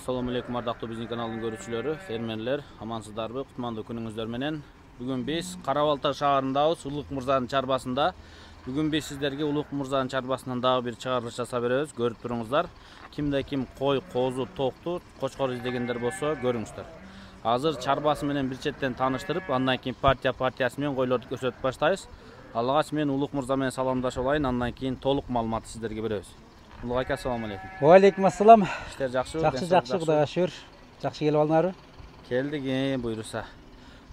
Assalamu alaikum ardактуу биздин каналдын көрүүчүлөрү, фермерлер, амансыздарбы? Кутмандуу күнүңүздөр менен. Бүгүн биз Карабалта шаарындабыз, Улук Мырзанын чарбасында. Бүгүн биз сиздерге Улук Мырзанын чарбасынан дагы бир чыгарылыш жасап беребиз. Көрүп туруңуздар. Кимде ким кой, козу, токту, кочкор издегендер болсо көрүңүздөр. Азыр чарбасы менен бир четтен тааныштырып, андан кийин партиясы менен койлорду көрсөтүп баштайбыз. Алгач мен Улук Мырза менен саламдашып алайын, андан кийин толук маалыматты сиздерге беребиз. Улук ака, assalamu алейкум. Ва алейкум ассалам. Иштер жакшыбы? Жакшы, Кудайга шүгүр. Жакшы келип алыңарбы? Келдик, буйруса.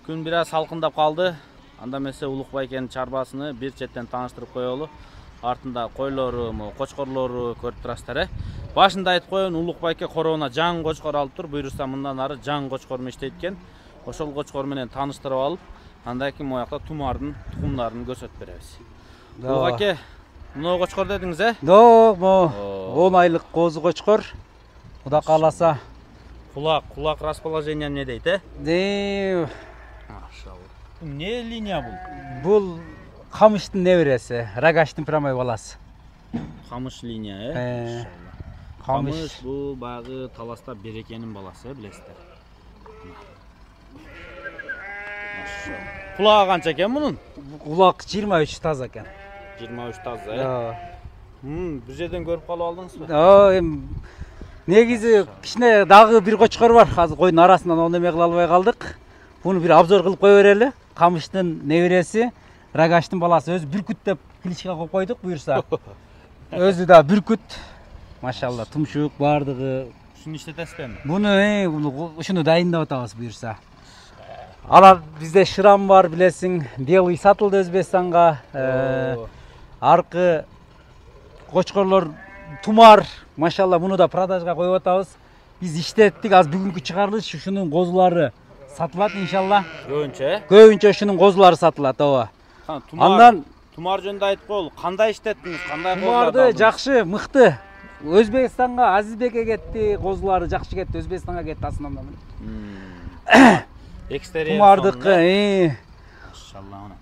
Күн бир аз салкындап калды. Анда эмесе Улук байкенин чарбасыны бир четтен тааныштырып коелу. Артында койлору, кочкорлору көрүп турасыздар, Башында айтып коеюн, Улук байке коробуна жаң кочкор алып тур, буйруса мындан ары жаң кочкор менен иштейт экен. Ошол кочкор менен тааныштырып алып, андан кийин моякта тумардын тукумдарын көрсөтүп беребиз. Улук аке, мына кочкор дедиңиз, Мо 10 айлык козу кочкор. Кудай кааласа. Кулак расположение эмне дейт, Машалла. Не линия бул? Бул камыштын небереси, Рагаштын прямой баласы. Камыш линия, Машалла. Камыш бул багы таласта Берекенин баласы, билесиздер. Машалла. Кулагы канча экен мунун? Кулак 23 таза экен. 23 таза, бир жерден көрүп калып алдыңызбы? Негизи кичине дагы бир кочкор бар. Азыр койдун арасынан оны эме кыла албай калдык. Буну бир обзор кылып кое берели. Камыштын небереси, Рагаштын баласы. Өзү бүркүт деп кличка коюп койдук, буюрса. Өзү да бүркүт. Машалла, тумшук бардыгы. Ушуну иштетесизби эми? Буну ушуну дайындап атабыз, буюрса. Алар бизде шырам бар, билесиң, белый сатылды Өзбекстанга. Аркы кочкорлор тумар, машалла, буну да продажга коюп атабыз. Биз иштеттик, аз бүгүнкү чыгарылыш ушунун козулары сатылат иншалла. Көбүнчө ушунун козулары сатылат, Андан тумар жөнүндө айтып коелу. Кандай иштеттиңиз? Кандай козуларды алдыңыз? Тумарды алдыңыз? жакшы, мыкты. Өзбекстанга, Азизбекке кетти, козулары жакшы кетти, Өзбекстанга кетти основном. Тумардыкы,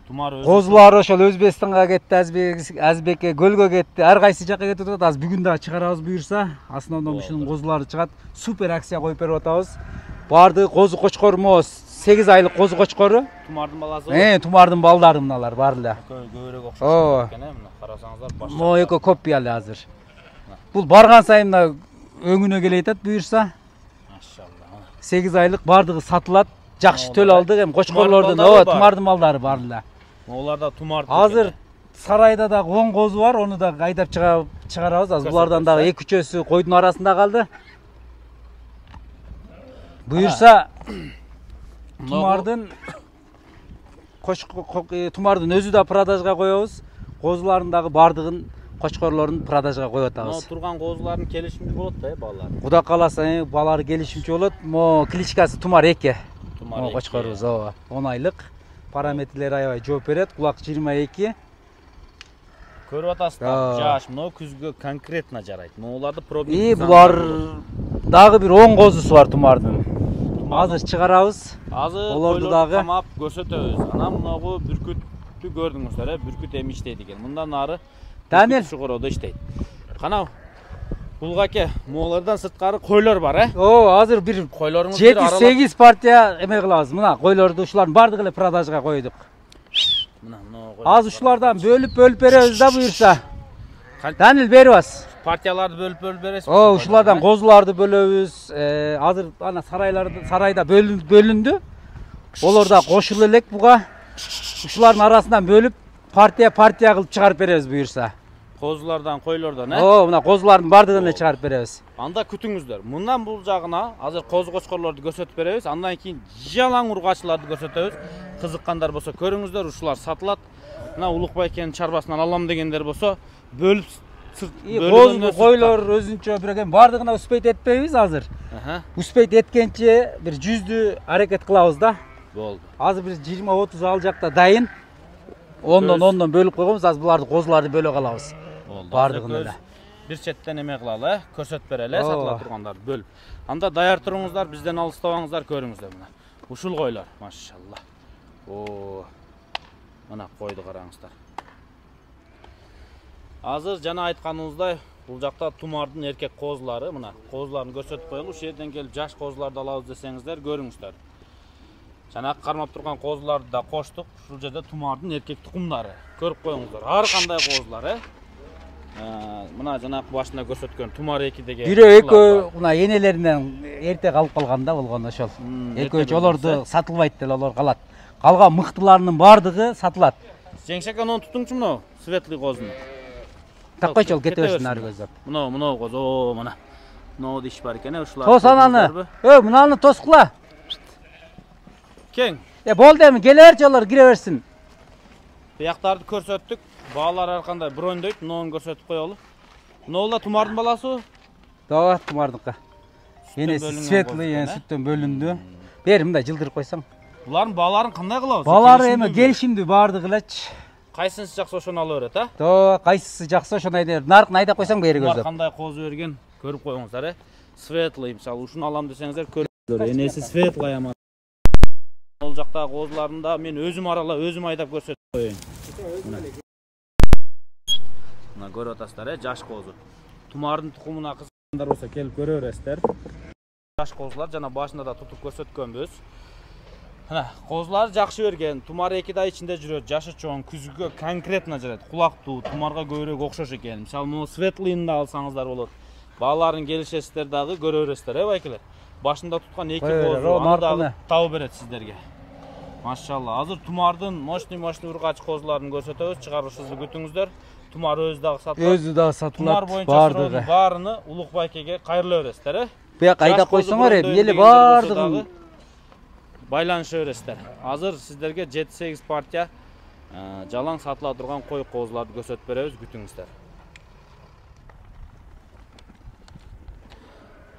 Машалла, козулары ошол Өзбекстанга кетти, Азизбекке, Көлгө кетти, ар кайсы жакка кетип атат. Аз бүгүн дагы чыгарабыз буюрса, основном ушунун козулары чыгат. Супер акция коюп берип атабыз. Бардыгы козу кочкормо 8 айлык козу кочкору. Тумардын баласы. Тумардын балдары мыналар баары эле. Көбүрөөк окшош экен, мына карасаңыздар башка. Мо эко копия эле азыр. Бул барган сайын мына өңүнө келе атат буюрса. Машалла. 8 айлык бардыгы сатылат. Жакшы төл алдык, эми кочкорлордун, тумардын балдары баары эле. Оларда тумар. Азыр сарайда да 10 козу бар, ону да айдап чыгарабыз. Азыр булардан дагы 2-3өсү койдун арасында калды. Буюрса тумардын өзү да продажга коебуз. Козуларын дагы бардыгын кочкорлорун продажга коюп атабыз. Мына турган козулардын келишимчи болот да, балалар. Кудай кааласа, балары келишимчи болот. Мо кличкасы Тумар 2. Тумар кочкорубуз, 10 айлык. Параметрлери аябай жооп берет. Кулак 22. Көрүп атасыздар, жаш, мына күзгө конкретно жарайт. Могуларды пробник. Булар дагы бир 10 козусу бар Тумардын. Азыр чыгарабыз. Азыр олорду дагы камап көрсөтөбүз. Анан мынагу бүркүттү көрдүңүздөр, бүркүт эми иштейт экен. Мындан ары Данил шугороодо иштейт. Кана Улук аке, могулардан сырткары койлор бар, Азыр бир 7-8 партия эме кылабыз. Мына койлорду ушулардын бардыгы эле продажга койдук. Аз ушулардан бөлүп беребиз да буюрса. Данил берип аз. Партияларды бөлүп бересиз. Ушулардан козуларды бөлөбүз. Азыр ана сарайда бөлүндү. Олар да кошулуп элек буга. Ушулардын арасынан бөлүп партия кылып чыгарып беребиз буюрса. Козулардан, койлордан, Мына козулардын бардыгын эле чыгарып беребиз. Анда күтүңүздөр. Мындан бул жагына азыр козу кочкорлорду көрсөтүп беребиз. Андан кийин жалаң ургачыларды көрсөтөбүз. Кызыккандар болсо көрүңүздөр, ушулар сатылат. Мына Улук байкенин чарбасынан алам дегендер болсо бөлүп козу койлор өзүнчө бирок эми бардыгына успейт этпейбиз азыр. Успейт эткенче бир 100дү аракет кылабыз да. Болду. Азыр бир 20-30 ал жакта дайын. Ондон бөлүп койгонбуз, азыр буларды козуларды бөлө калабыз. Бардыгын эле. Бир четтен эме кылалы, көрсөтүп берели, сатыла тургандарды бөлүп. Анда даяр туруңуздар, бизден алыстабаңыздар, көрүңүздөр мына. Ушул койлор, машалла. Мына койду караңыздар. Азыр жана айтканыбыздай, Бул жакта тумардын эркек козулары, мына козуларын көрсөтүп коелу. Ушул жерден келип жаш козуларды алабыз десеңиздер, көрүңүздөр. Жанагы кармап турган козуларды да коштук. Ушул жерде тумардын эркек тукумдары. Көрүп коюңуздар. Ар кандай козулар, Мына жанагы башында көрсөткөн тумар 2деги. Бирөө экөө мына энелеринен эрте калып калганда болгон ошол. Экөө жолорду сатылбайт деле, алар калат. Калган мыктыларынын баардыгы сатылат. Жеңшек анын туттуңчу мына светлый козуну. Так койчу, кете берсин ары көздөп. Мына козу, мына. Мына иш бар экен, ушулар. Тос ананы. Мынаны тоскула. Кең. Болду эми, келе берчи алар, кире берсин. Бияктарды көрсөттүк. Баалар ар кандай брондойт, муну көрсөтүп коелу. Мына тумардын баласы? Да, тумардыкы. Энеси светлый, сүттөн бөлүндү. Бери мындай жылдырып койсоң. Булардын бааларын кандай кылабыз? Баалары эми келишимдүү баардыгы элечи. Кайсынысы жакшы ошону ала берет, Да, кайсысы жакшы ошону айда. Наркын айдап койсоң бери көздөп. Кандай козу берген көрүп коюңуздар, Светлый, мисалы, ушуну алам десеңиздер көрүңүздөр. Энеси светлый аман. Ол жактагы козуларында мен өзүм аралап, өзүм айдап көрсөтүп коеюн. Мына көрүп атасыздар, жаш козу. Тумардын тукумуна кызыккандар болсо келип көрө бересиздер. Жаш козулар жана башында да тутуп көрсөткөнбүз. Мына козулар жакшы берген. Тумар 2 ай ичинде жүрөт, жашы чоң, күзгүгө конкретно жарат. Кулактуу, тумарга көбүрөөк окшош экен. Мисалы, муну светлыйын да алсаңыздар болот. Бааларын келишесиздер дагы көрө бересиздер, байкелер. Башында туткан 2 козу аны дагы табып берет сиздерге. Машалла. Азыр тумардын мощный ургач козуларын көрсөтөбүз, чыгарышыбызды күтүңүздөр. Тумар өзү дагы сатылат. Өзү дагы сатылат. Тумар боюнча баарыны Улук байкеге кайрыла бересиздер, Буяк айдап койсоңор эле баардыгын байланыша бересиздер. Азыр сиздерге 7-8 партия жалаң сатыла турган кой козуларды көрсөтүп беребиз, күтүңүздөр.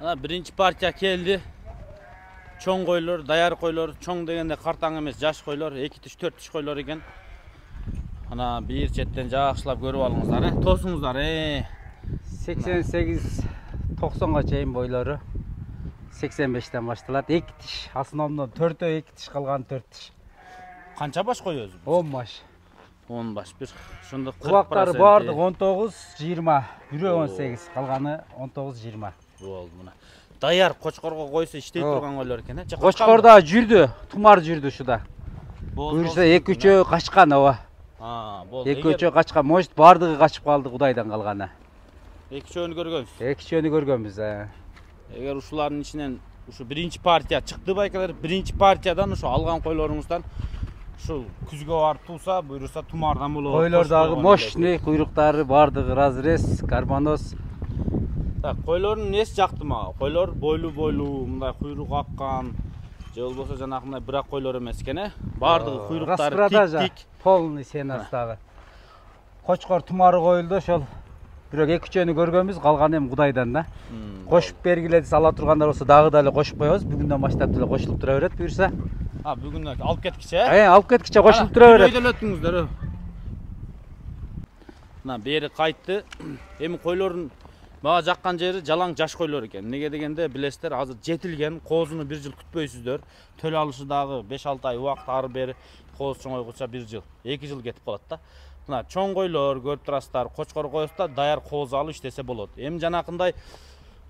Ана биринчи партия келди. Чоң койлор, даяр койлор, чоң дегенде картаң эмес, жаш койлор, 2 тиш, 4 тиш койлор экен. Ана бир четтен жакшылап көрүп алыңыздар, тосуңуздар, 88-90га чейин бойлору. 85-тен башталат. 2 тиш, основном 4-ө 2 тиш, калган 4 тиш. Канча баш коебуз? 10 баш. 10 баш. Бир ошондо 40%. Кулактары баардык 19-20, бирөө 18, калганы 19-20. Болду мына. Даяр кочкорго койсо иштей турган койлор экен, Кочкор да жүрдү, тумар жүрдү ушуда. Буюрса 2-3 качкан, ооба. Болду. 2-3 качкан, может баардыгы качып калды Кудайдан калганы. 2-чөөнү көргөнбүз. 2-чөөнү көргөнбүз, Эгер ушулардын ичинен ушу биринчи партия чыкты байкалар, биринчи партиядан ушу алган койлоруңуздан ушул күзгө барып туса, буюрса тумардан болот. Койлор дагы мощный, куйруктары баардыгы разрез, карбоноз. Так, койлордун несі жакты мага? Койлор бойлуу, мындай куйрук аккан, же болбосо жанагындай бирок койлор эмес экен, Баардыгы куйруктары тик-тик, полный сенастагы. Кочкор тумары коюлду, ошол бирок 2-чөөнү көргөнбүз, калганы эми Кудайдан да. Кошуп бергиле десе ала тургандар болсо дагы деле кошуп коебуз. Бүгүндөн баштап деле кошулуп тура берет, буюрса. Бүгүндөн алып кеткиче? Алып кеткиче кошулуп тура берет. Өйдө өтүңүздөр. Мына бери кайтты. Эми койлордун мага жаккан жери жалаң жаш койлор экен. Неге дегенде билесиздер, азыр жетилген, козуну 1 жыл күтпөйсүздөр. Төл алышы дагы 5-6 ай убакыт ары бери, коз чоңойгуча 1 жыл, 2 жыл кетип калат да. Мына чоң койлор көрүп турасыздар, кочкор коесуздар, даяр коз алып иштесе болот. Эми жанакындай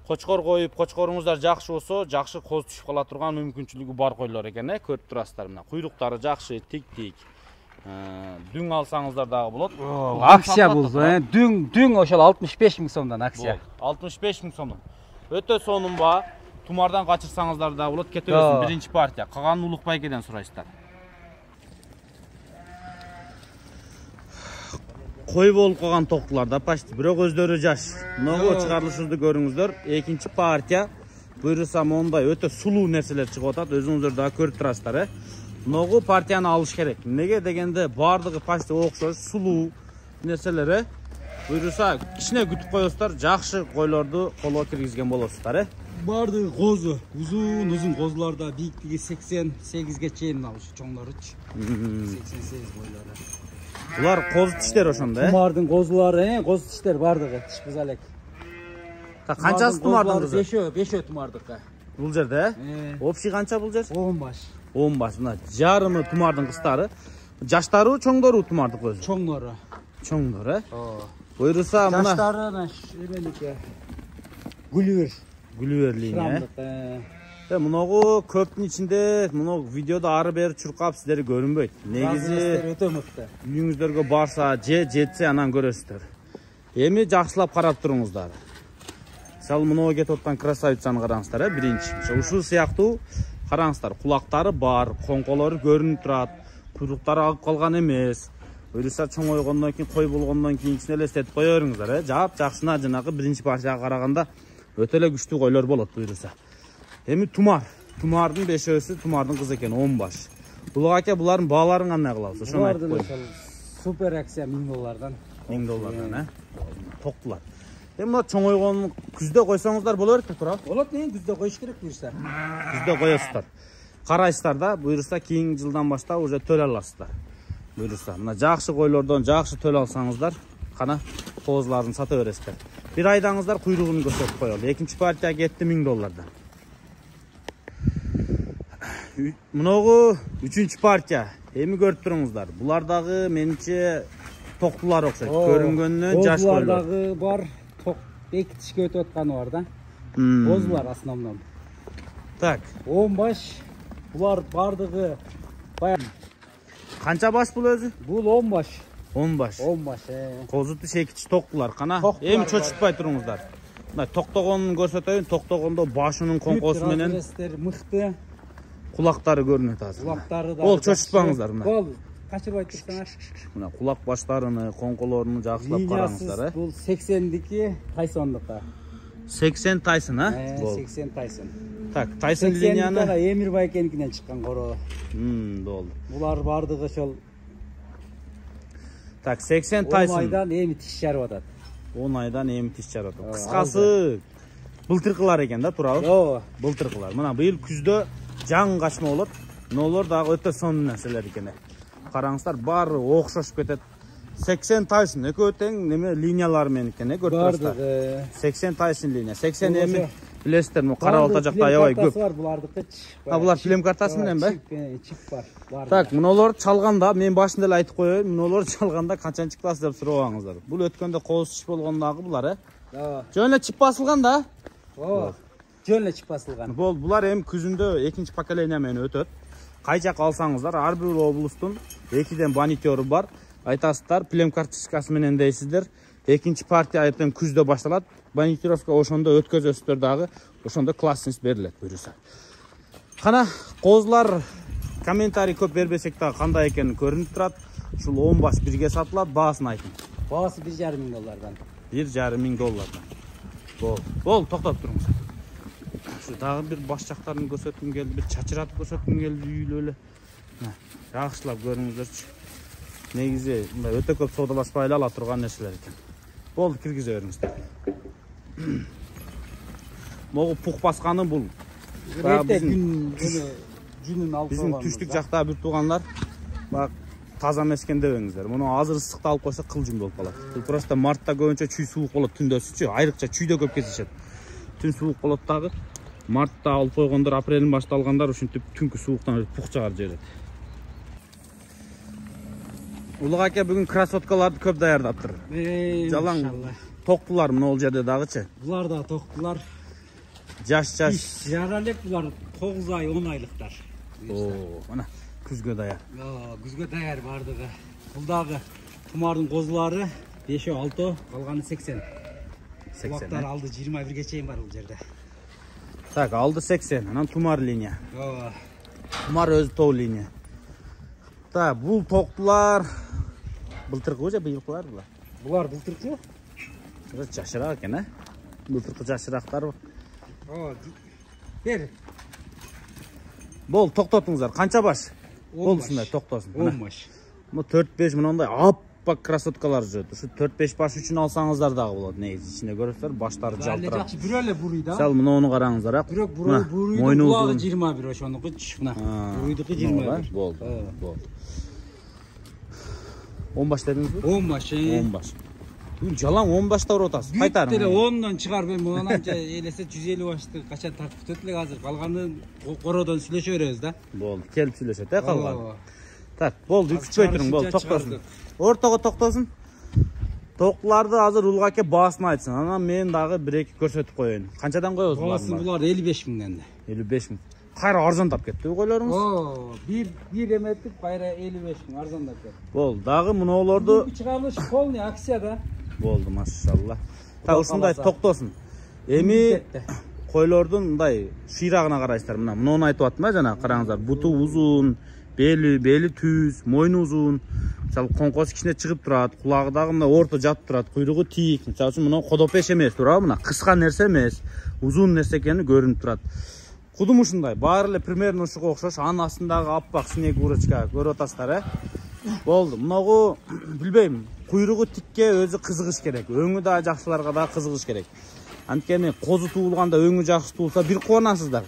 кочкор коюп, кочкоруңуздар жакшы болсо, жакшы коз түшүп кала турган мүмкүнчүлүгү бар койлор экен, көрүп турасыздар. Мына куйруктары жакшы, тик-тик. Дүң алсаңыздар дагы болот. Акция болду, дүң ошол 65 000 сомдон акция. 65 000 сомдон. Өтө сонун ба, тумардан качырсаңыздар дагы болот, кете берсин биринчи партия. Калганын Улук байкеден сурайсыздар. Кой болуп калган токтулар да почти, бирок өздөрү жаш. Мынагы чыгарылышыбызды көрүңүздөр. Экинчи партия буюрса мондай өтө сулуу нерселер чыгып атат. Өзүңүздөр дагы көрүп турасыздар, Мынагы партияны алыш керек. Неге дегенде баардыгы почти окшош, сулуу нерселер, буюрса кичине күтүп коесуздар, жакшы койлорду колго киргизген болосуздар, Баардыгы козу, uzun козуларда бийиктиги 88ге чейин алышы чоңдоручу. 88 бойлору. Булар коз тиштер ошондо, Тумардын козулары, коз тиштер баардыгы, тиш бузалек. Канчасы тумардын кызы? 5 тумардыкы. Бул жерде, Общий канча бул жер? 10 баш. 10 баш. Мына жарымы тумардын кыздары. Жаштары чоңдору тумардык өзү. Чоңдору. Чоңдор, Buyursa mına Жаштары эменики. Гүлбер. Gülver linye. Mınoğu köptün içinde, mınoğu videoda arı beri çurkap sizleri görünbeydi. Negizi өтө мыкты. үйüңüzlerge barsa, jetse anan görösüzler. Emi жақсылап қарап тұрыңыздар. Сал мыноğu кетіп отқан красавицаны қараңыздар, birinci. Ушул сыяктуу қараңыздар, құлақтары бар, қоңқолары көрініп тұрады, құйрықтары ағып қалған емес. Öyleyse çoğun oyğondan keyin, koy bolğondan keyin elestетип кое бериңиздер, Жап жакшына жанагы биринчи партияга караганда өтө эле күчтүү койлор болот буйруса. Эми тумар. Тумардын бешөөсү, тумардын кызы экен, 10 баш. Булга аке, булардын бааларын кандай кылабыз? Ошону айтып коюң. Супер акция $1000. $1000, токтулар. Эми мына чоң ойгонун күздө койсоңуздар боло берет тура? Болот, күздө коюш керек буйруса. Күздө коесуздар. Карайсыздар да, буйруса кийинки жылдан баштап уже төл аласыздар. Буйруса, мына жакшы койлордон жакшы төл алсаңыздар, кана коозларын сата бересиздер. Bir aydаңыздар куйругун көрсөтүп коелу. Экинчи партия кетти $1000. Мыногу үчүнчү партия. Эми көрүп туруңуздар. Булардагы менимче токтулар окшойт. Көрүнгөнүнөн жаш койлор. Булардагы бар, ток бекитишке өтүп атканы бар да. Козулар основном. Так. 10 баш. Булар бардыгы бая. Канча баш бул өзү? Бул 10 баш. 10 баш. 10 баш. Козуту шекичи токтулар кана. Эми чочутпай туруңуздар. Мына токтогонун көрсөтөйүн. Токтогондо башынын коңкосу менен мыкты. Кулактары көрүнөт азыр. Кулактары да. Ол чочутпаңыздар мына. Ол качырбай турсаңар. Мына кулак баштарыны, коңколорун жакшылап караңыздар, Бул 80дики Тайсондука. 80 Тайсон, а? 80 Тайсон. Так, Тайсон линияны Эмирбай экеникинен чыккан коро. Болду. Булар бардыгы ошол. Так, 80 Тайсон. 10 айдан эми тиш жарып атат. 10 айдан эми тиш жарып атат. Кыскасы былтыркылар экен да, туурабы? Ооба. Былтыркылар. Мына быйыл күздө жаң качма болот. Нолор дагы өтө сонун нерселер экен. Караңыздар, баары окшошуп кетет. 80 Тайсон экөө тең неме линиялар менен экен, көрүп турасыздар. 80 Тайсон линия. 80 эми билесиздер, му Кара Балта жакта аябай көп. Булардыкы Булар фильм картасы менен бе? Чип бар. Так, мыналар чалганда, мен башында эле айтып коеюн, мыналар чалганда качан чыкпасы деп сурабаңыздар. Бул өткөндө кооз чип болгондагы булар, Жөн эле чип басылган да? Ооба. Жөн эле чип басылган. Булар эми күзүндө экинчи поколение менен өтөт. Кай жак алсаңыздар, ар бир облустун 2ден банитёру бар. Айтасыздар, плем карточкасы менен дейсиздер. Экинчи партия айтын күздө башталат. Банитировка ошондо өткөзөсүздөр дагы, ошондо классность берилет буйруса. Кана коозлар комментарий көп бербесек дагы кандай экенин көрүнүп турат. Ушул 10 баш бирге сатылат, баасын айтың. Баасы $1,500. $1,500. Бол, токтоп туруңуз. Şu dağın bir baş jактарын көрсөткүм келди, bir чачыратып көрсөткүм келди үйлө эле. Жакшылап көрүңүздөр. Негизи мындай өтө көп соодалашпай эле ала турган нерселер экен. Болду, киргизе бериңиздер. Могу пух басканы бул. Жүнүн алып Биздин түштүк жакта бир туугандар бак таза эмес экен дебеңиздер. Муну азыр ысыкта алып койсо кылжың болуп калат. Бул просто мартта көбүнчө чүй суук болот, түндөсүчү, айрыкча чүйдө көп кезишет. Түн суук болот дагы. Мартта алып койгондор, апрелдин башында алгандар ушинтип түнкү сууктан пух чыгарып жиберет. Улук аке бүгүн красоткаларды көп даярдаптыр. Жалаң токтулар мына ол жерде дагычы. Булар да токтулар. Жаш. Жаралек булар 9 ай 10 айлыктар. Мына күзгө даяр. Күзгө даяр бардыгы. Бул дагы тумардын козулары 5-6, калганы 80. 80 алды 21ге чейин бар бул жерде. Так, алды 80, анан тумар линия. Ооба. Тумар өзү тоо линия. Так, бул токтулар былтыркы же быйылкылар булар? Булар былтыркы? Жашыраак экен, Былтыркы жашырактар. Бер. Бол, токтотуңуздар. Канча баш? Болсундай, токтосун. 10 баш. Бу 4-5 мындай аппак красоткалар жүрөт. Ушу 4-5 баш үчүн алсаңыздар дагы болот. Негизи ичинде көрөсүздөр, баштары жалтырап. Жакшы бир эле буруй да. Сал муну караңыздар, Бирок буруйдун кулагы 21 ошонуку мына. Буруйдуку 21. Болду. 10 баш дедиңизби? 10 баш. 10 баш. Бүгүн жалаң 10 башта уруп атасыз. Кайтарың. Бүт эле 10дон чыгар мен мынанча элесе 150 башты качан тартып өтөт элек азыр. Калганын кородон сүйлөшө беребиз да. Болду, келип сүйлөшөт, калган. Так, болду, үкүтпөй туруң, болду, токтосун. Ортого токтосун. Тоқтыларды азыр Улук аке баасын айтсын. Анан мен дагы 1-2 көрсөтүп коеюн. Канчадан коебуз буларды? Баасын булар 55 миңден. 55 миң. Кайра арзандап кеттиби койлоруңуз? О, bir эметип кайра 55 миң арзандап кетти. Болду. Дагы мунулорду чыгарылыш полный акцияда. болду, машалла. Так, ушундай токтосун. Эми койлордун мындай шыйрагына карайсыздар. Муну айтып аттым а жана, караңыздар. Буту узун, бели түз, мойну узун. Мисалы коңкос кичине чыгып турат, кулагы дагы мына орто жатып турат, куйругу тийик. Мисалы үчүн муну кодопеш эмес туурабы? Мына кыска нерсе эмес, узун нерсе экени көрүнүп турат. Кудум ушундай, баары эле примерно ушуга окшош. Анын астындагы аппак снег курочка көрүп атасыздар, Болду. Мунагу билбейм, куйругу тикке өзү кызыгыш керек. Өңү да жакшыларга да кызыгыш керек. Анткени козу туулганда өңү жакшы туулса бир кубанасыздар.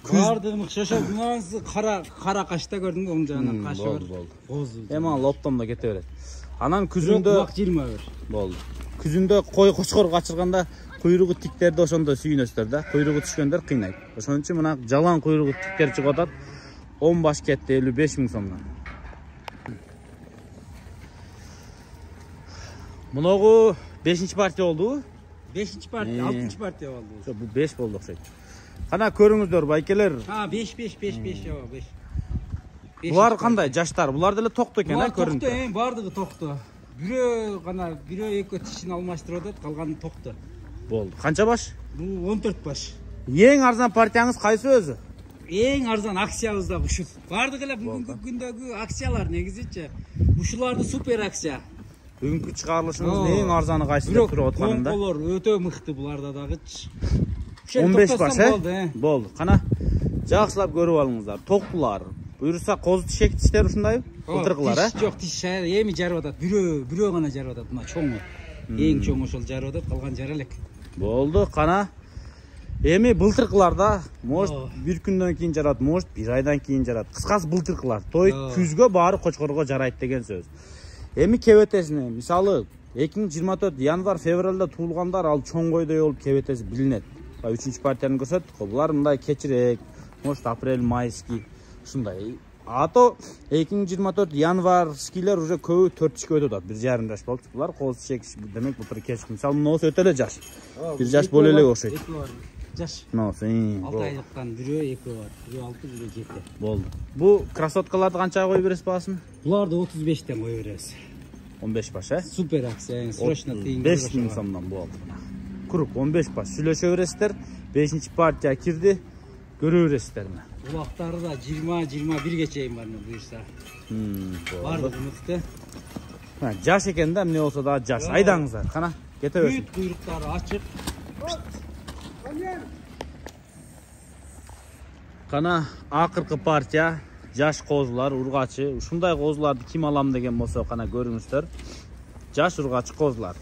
Бардыгын шошо мынасы кара кашта көрдүңбү оң жагынан кашы бар. Болду. Эми лоптомдо кете берет. Анан күзүндө 21. Болду. Күзүндө кой кочкор качырганда куйругу тиктерди ошондо сүйүнөсүздөр да. Куйругу түшкөндөр кыйнайт. Ошон үчүн мына жалаң куйругу тиктер чыгып атат. 10 баш кетти 55 миң сомдон. Муногу 5-чи партия болдубу? 5-чи партия, 6-чы партия болду. Бу 5 болду окшойт. Кана көрүңүздөр байкелер. 5 жоо 5. Булар кандай жаштар? Булар деле токто экен, көрүнүп. Токто, бардыгы токто. Бирөө экөө тишин алмаштырып атат, калганы токто. Болду. Канча баш? Бул 14 баш. Эң арзан партияңыз кайсы өзү? Эң арзан акциябызда ушул. Бардыгы эле бүгүнкү күндөгү акциялар негизичи. Ушуларды супер акция. Бүгүнкү чыгарылышыңыздын эң арзаны кайсы деп туруп атканымда? Коңколор өтө мыкты буларда дагычы. 15 баш, Болду. Кана жакшылап көрүп алыңыздар. Токтулар. Буюрса козу тишек тиштер ушундайбы? Былтыркылар, Жок, тиш эми жарып атат. Бирөө гана жарып атат. Мына чоңу. Эң чоң ошол жарып атат, калган жара элек. Болду. Кана эми былтыркыларда может бир күндөн кийин жарат, может бир айдан кийин жарат. Кыскасы былтыркылар. Той күзгө баары кочкорго жарайт деген сөз. Эми кебетесине, мисалы 2024 январь февралда туулгандар ал чоң койдой болуп кебетеси билинет. 3-чү партияны көрсөттүк. Булар мындай кечирээк, может апрель, майский ушундай. Ато 2024 январскилер уже көбү 4-чүкө өтүп атат. 1,5 жаш болчу. Булар коз чек демек былтыр кечик. Мисалы мынусу өтө эле жаш. 1 жаш боло эле окшойт. Жаш. Мынусу 6 айлыктан бирөө 2 бар. Бирөө 6, бирөө 7. Болду. Бу красоткаларды канчага коюп бересиз баасын? Буларды 35тен коюп беребиз. 15 баш, Супер акция, срочно тыйын. 5 миң сомдон болду. Куруп 15 баш сүйлөшө бересиздер. 5-чи партия кирди. Көрө бересиздер. Улактары да 20-21 чейин бар буюрса. Бардыгы мыкты. Жаш экен да, эмне болсо да жаш. Айдаңыздар. Кана кете берсин. Бүт куйруктары ачык. Кана акыркы партия жаш козулар, ургачы. Ушундай козуларды ким алам деген болсо кана көрүңүздөр. Жаш ургачы козулар.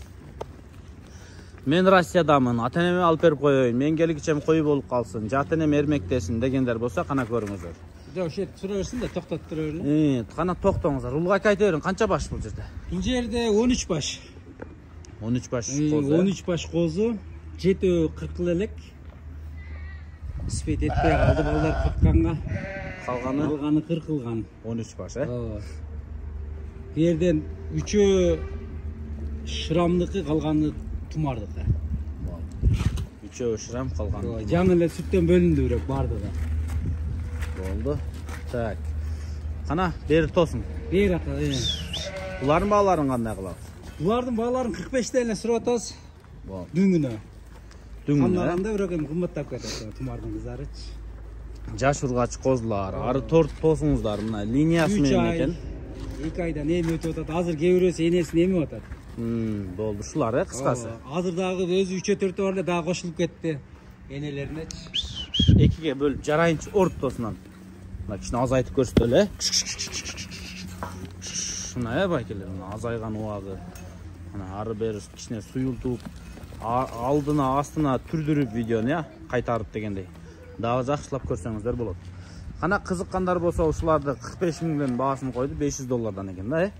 Мен Россиядамын, ата-энеме алып берип коеюн, мен келгичем кой болуп калсын, ата-энем эрмектесин дегендер болсо кана көрүңүздөр. Ошет тура берсин да, токтотуп тура берин. Кана токтоңуздар. Улук аке айта берин, канча баш бул жерде? Бул жерде 13 баш. 13 баш козу. 13 баш козу, 7 40 элек. Спет этпей калды, балдар 40канга. Калганы 40 кылган. 13 баш, Бу жерден 3-өө шырамдыкы, калганы тумардыкы. 3-өө шырам, калганы. Жаңы эле сүттөн бөлүндү бирок бардыгы. Болду. Так. Кана бери тосун. Бери ата. Булардын бааларын кандай кылабыз? Булардын бааларын 45тен эле сурап атабыз. Болду. Дүңүнө. Дүңүнө. Бирок эми кымбаттап кетет тумардын кызарычы. Жаш ургачы козулар, ары торт тосуңуздар, мына линиясы менен экен. 2 айдан эми өтүп атат. Азыр кээ бирөөсү энесин эми атат. Болду ушулар, кыскасы. Азыр дагы өзү 3-4 бар эле дагы кошулуп кетти. Энелерине. 2ге бөлүп жарайынчы ортосунан. Мына кичине азайтып көрсөтөлү, Мына байкелер, мына азайган убагы. Мына ары бери кичине суюлтуп, алдына астына түрдүрүп видеону, кайтарып дегендей. Дагы жакшылап көрсөңүздөр болот. Кана кызыккандар болсо ушуларды 45 миңден баасын койду, $500 экен да,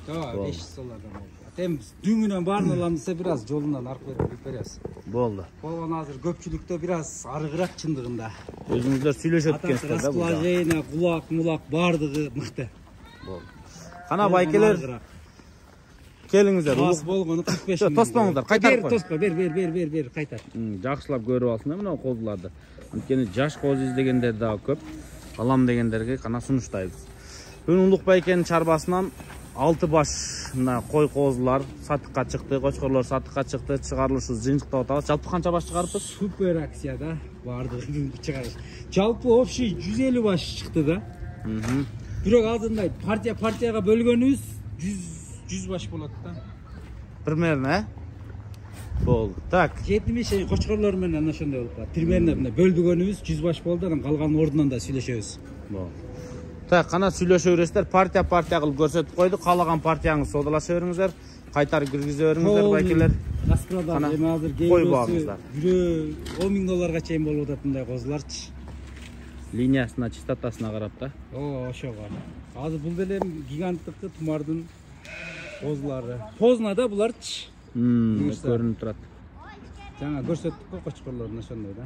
$500 болду. Эми дүңүнөн баарын алам десе бир аз жолунан аркы берип беребиз. Болду. Болгон азыр көпчүлүктө бир аз арыгыраак чындыгында. Өзүңүздөр сүйлөшөт экенсиздер да. Расположение, кулак, бардыгы мыкты. Болду. Кана байкелер келиңиздер. Аз болгону 45 миң. Тоспаңыздар, кайтарып кой. Тоспа, бер, кайтар. Жакшылап көрүп алсын мына козуларды. Анткени жаш коз издегендер дагы көп. Алам дегендерге кана сунуштайбыз. Бүгүн Улук байкенин чарбасынан 6 баш мына кой козулар сатыкка чыкты, кочкорлор сатыкка чыкты, чыгарылышы жыйынтыктап атабыз. Жалпы канча баш чыгарыппыз? Супер акцияда бардыгы чыгарыш. Жалпы общий 150 баш чыкты да. Бирок алдында партияга бөлгөнүбүз 100 баш болот да. Примерно, болду. Так, 70 кочкорлор менен ошондой болуп калат. Примерно мына бөлдүгөнүбүз 100 баш болду, анан калган ордунан да сүйлөшөбүз. болду. Так, кана сүйлөшө бересиздер. Партия кылып көрсөтүп койду. Каалаган партияңыз содалаша бериңиздер. Кайтарып киргизе бериңиздер байкелер. Распродаж эми азыр кой багыңыздар. $10 000 чейин болуп атат мындай козуларчы. Линиясына, чистотасына карап да. Ошого. Азыр бул деле гиганттыкы тумардын козулары. Познада буларчы. Көрүнүп турат. Жаңа көрсөттүк го кочкорлорун ошондой да.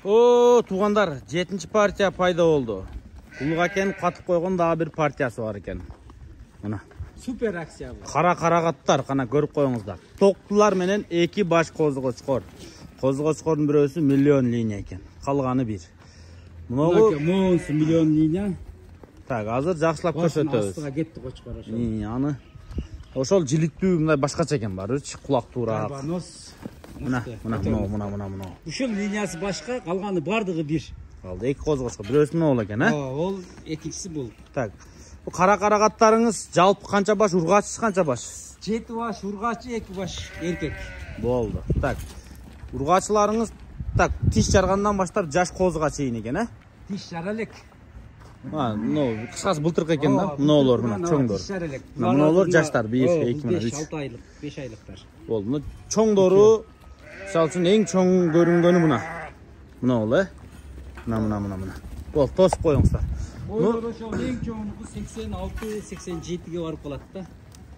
Туугандар, 7-чи партия пайда болду. Улук акенин катып койгон дагы бир партиясы бар экен. Мына. Супер акция бул. Кара карагаттар, кана көрүп коюңуздар. Токтулар менен 2 баш козу кочкор. Козу кочкордун бирөөсү миллион линия экен. Калганы 1. Мынагы монсу миллион линия. Так, азыр жакшылап көрсөтөбүз. Астыга кетти кочкор ошол. Аны ошол жиликтүү мындай башкача экен барычы, кулак туураак. Карбонос. Мына. Ушул линиясы башка, калганы бардыгы 1. Калды 2 козу кочкор. Бирөөсү могул экен, Ол экинчиси бул. Так. Бу кара карагаттарыңыз жалпы канча баш, ургачсыз канча баш? 7 баш ургачы, 2 баш эркек. Болду. Так. Ургачыларыңыз так, тиш жаргандан баштап жаш козуга чейин экен, Тиш жара элек. Кыскасы былтыркы экен да. Мыналар мына чоңдор. Мыналар жаштар 1, 2, 3. 5 айлык, 5 айлыктар. Болду. Мына чоңдору мисалы үчүн эң чоң көрүнгөнү мына. Мына бол, Мына. Бол, тосуп коюңуздар. Бойлор ошол эң чоңуну 86-87ге барып калат да.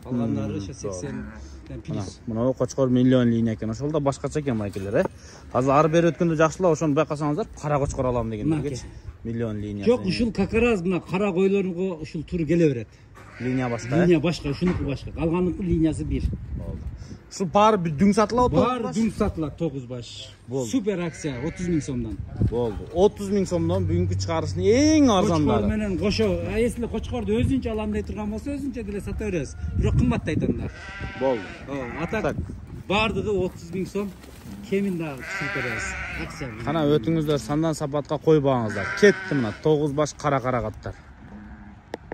Калгандары ошо 80 плюс. Мына кочкор миллион линия экен. Ошол да башкача экен байкелер, Азыр ары бери өткөндө жакшылап ошону байкасаңыздар, кара кочкор алам дегендерге миллион линия. Жок, ушул какараз мына кара койлорго ушул туру келе берет. Линия башка. Линия башка, ушунуку башка. Калганыкы линиясы 1. Болду. Ушул баары бир дүң сатылат, Баары дүң сатылат 9 баш. Супер акция 30 000 сомдон. Болду. 30 000 сомдон бүгүнкү чыгарыштын эң арзандары. Кочкор менен кошо, если кочкорду өзүнчө алам дей турган болсо, өзүнчө деле сата беребиз. Бирок кымбаттайт анда. Болду. Атак бардыгы 30 000 сом. Кемин дагы түшүрүп беребиз. Акция. Кана өтүңүздөр сандан сапатка койбаңыздар. Кетти мына 9 баш кара карагаттар.